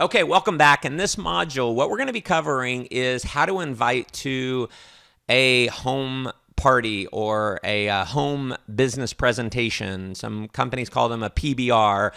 Okay, welcome back. In this module, what we're going to be covering is how to invite to a home party or a home business presentation. Some companies call them a PBR,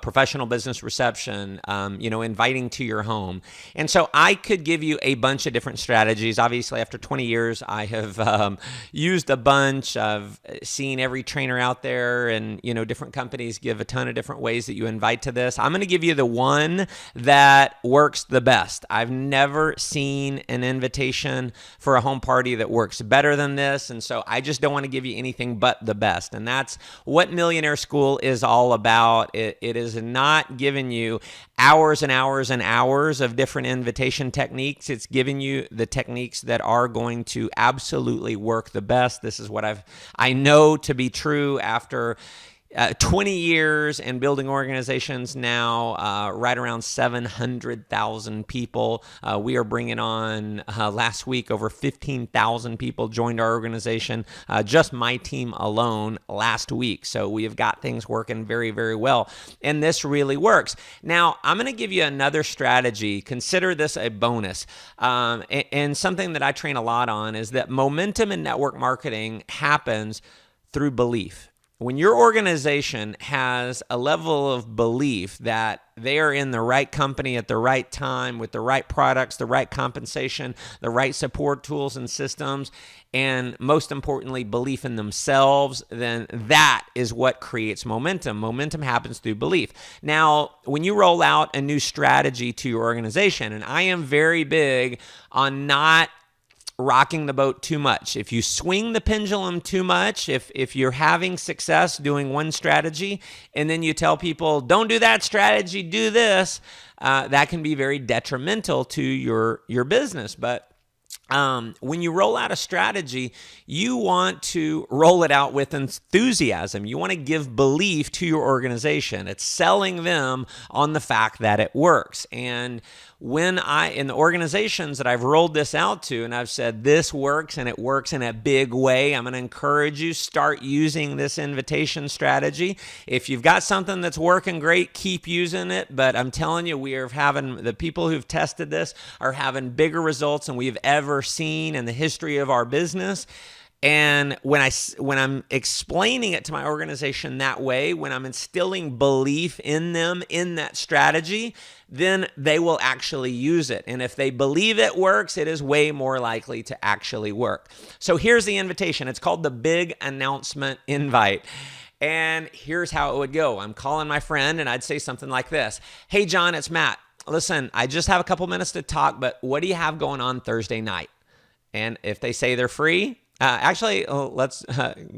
professional business reception, inviting to your home. And so I could give you a bunch of different strategies. Obviously, after 20 years, I have used a bunch. I've seen every trainer out there, and different companies give a ton of different ways that you invite to this. I'm going to give you the one that works the best. I've never seen an invitation for a home party that works better than this. And so I just don't want to give you anything but the best. And that's what Millionaire School is all about. It is not giving you hours and hours and hours of different invitation techniques. It's giving you the techniques that are going to absolutely work the best. This is what I know to be true after 20 years and building organizations now, right around 700,000 people. We are bringing on, last week, over 15,000 people joined our organization, just my team alone last week. So we have got things working very, very well. And this really works. Now, I'm going to give you another strategy. Consider this a bonus. And something that I train a lot on is that momentum in network marketing happens through belief. When your organization has a level of belief that they are in the right company at the right time with the right products, the right compensation, the right support tools and systems, and most importantly, belief in themselves, then that is what creates momentum. Momentum happens through belief. Now, when you roll out a new strategy to your organization, and I am very big on not rocking the boat too much. If you swing the pendulum too much, if you're having success doing one strategy and then you tell people, don't do that strategy, do this, that can be very detrimental to your business. But when you roll out a strategy, you want to roll it out with enthusiasm. You want to give belief to your organization. It's selling them on the fact that it works. And in the organizations that I've rolled this out to, and I've said this works and it works in a big way, I'm going to encourage you, start using this invitation strategy. If you've got something that's working great, keep using it. But I'm telling you, the people who've tested this are having bigger results than we've ever seen in the history of our business. And when I'm explaining it to my organization that way, when I'm instilling belief in them in that strategy, then they will actually use it. And if they believe it works, it is way more likely to actually work. So here's the invitation. It's called the Big Announcement Invite. And here's how it would go. I'm calling my friend and I'd say something like this. Hey, John, it's Matt. Listen, I just have a couple minutes to talk, but what do you have going on Thursday night? And if they say they're free, let's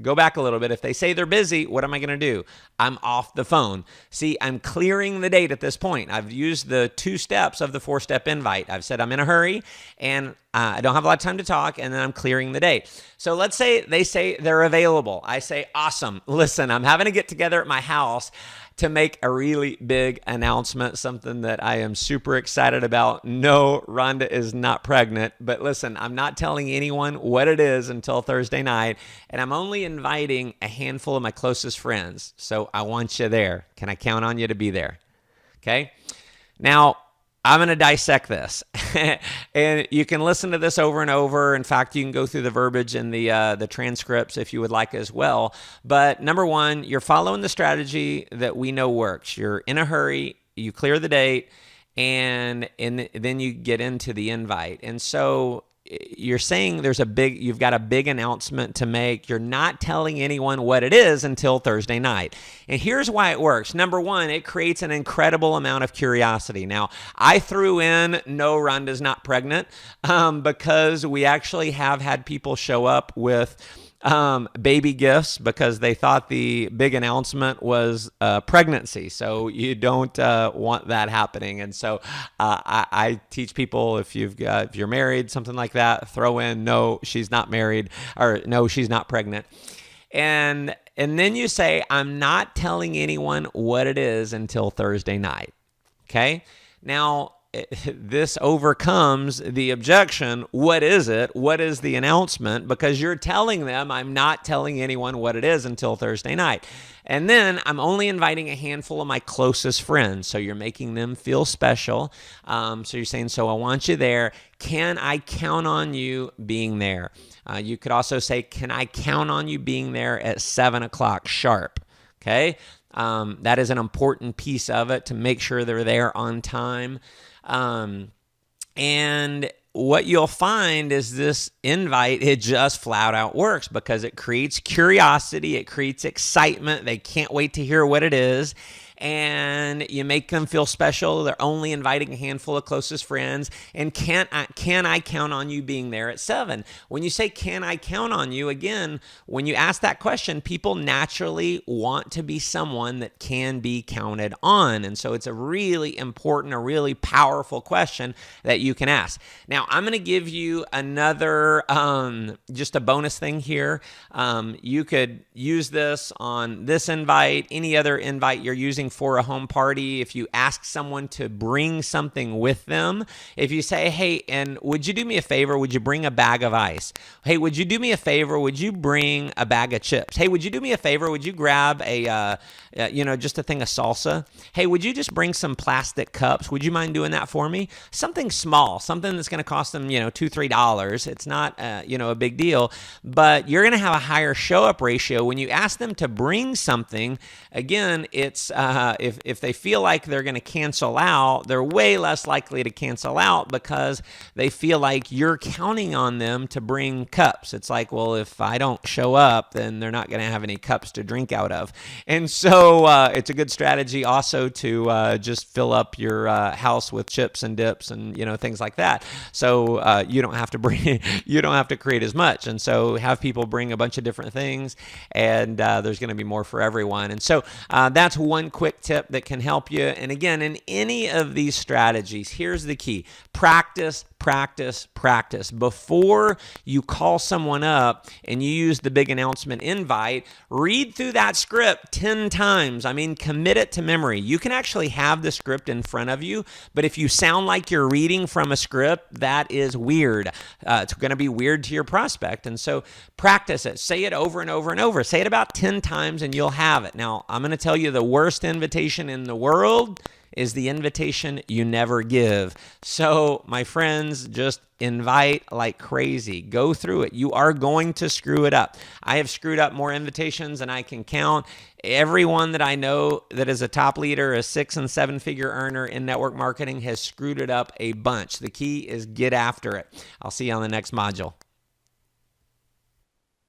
go back a little bit. If they say they're busy, what am I going to do? I'm off the phone. See, I'm clearing the date at this point. I've used the 2 steps of the 4-step invite. I've said I'm in a hurry and I don't have a lot of time to talk, and then I'm clearing the date. So let's say they say they're available. I say, awesome. Listen, I'm having a get together at my house to make a really big announcement, something that I am super excited about. No, Rhonda is not pregnant, but listen, I'm not telling anyone what it is until Thursday night, and I'm only inviting a handful of my closest friends. So I want you there. Can I count on you to be there? Okay. Now, I'm going to dissect this, and you can listen to this over and over. In fact, you can go through the verbiage in the transcripts if you would like as well. But number one, you're following the strategy that we know works. You're in a hurry, you clear the date, and then you get into the invite. And so you're saying you've got a big announcement to make. You're not telling anyone what it is until Thursday night. And here's why it works. Number one, it creates an incredible amount of curiosity. Now, I threw in, no, Rhonda's not pregnant, because we actually have had people show up with baby gifts because they thought the big announcement was pregnancy. So you don't want that happening. And so I teach people, if you're married, something like that, throw in, no, she's not married, or no, she's not pregnant. And then you say, I'm not telling anyone what it is until Thursday night. Okay. Now, this overcomes the objection. What is it? What is the announcement? Because you're telling them I'm not telling anyone what it is until Thursday night. And then I'm only inviting a handful of my closest friends. So you're making them feel special. So you're saying, so I want you there. Can I count on you being there? You could also say, can I count on you being there at 7 o'clock sharp? Okay. That is an important piece of it, to make sure they're there on time. And what you'll find is this invite, it just flat out works because it creates curiosity. It creates excitement. They can't wait to hear what it is. And you make them feel special. They're only inviting a handful of closest friends. And can I count on you being there at 7? When you say, can I count on you? Again, when you ask that question, people naturally want to be someone that can be counted on. And so it's a really important, a really powerful question that you can ask. Now, I'm going to give you another, just a bonus thing here. You could use this on this invite, any other invite you're using for a home party. If you ask someone to bring something with them, if you say, hey, and would you do me a favor? Would you bring a bag of ice? Hey, would you do me a favor? Would you bring a bag of chips? Hey, would you do me a favor? Would you grab just a thing of salsa? Hey, would you just bring some plastic cups? Would you mind doing that for me? Something small, something that's going to cost them, $2, $3. It's not, a big deal, but you're going to have a higher show up ratio when you ask them to bring something. Again, it's, if they feel like they're going to cancel out, they're way less likely to cancel out because they feel like you're counting on them to bring cups. It's like, well, if I don't show up, then they're not going to have any cups to drink out of. And so it's a good strategy also to just fill up your house with chips and dips and things like that. So you don't have to create as much. And so have people bring a bunch of different things, and there's going to be more for everyone. And so that's one quick tip that can help you. And again, in any of these strategies, here's the key: practice, practice, practice. Before you call someone up and you use the big announcement invite, read through that script 10 times. I mean, commit it to memory. You can actually have the script in front of you, but if you sound like you're reading from a script, that is weird. It's going to be weird to your prospect. And so practice it. Say it over and over and over. Say it about 10 times and you'll have it. Now, I'm going to tell you the worst invitation in the world is the invitation you never give. So, my friends, just invite like crazy. Go through it. You are going to screw it up. I have screwed up more invitations than I can count. Everyone that I know that is a top leader, a 6- and 7-figure earner in network marketing, has screwed it up a bunch. The key is get after it. I'll see you on the next module.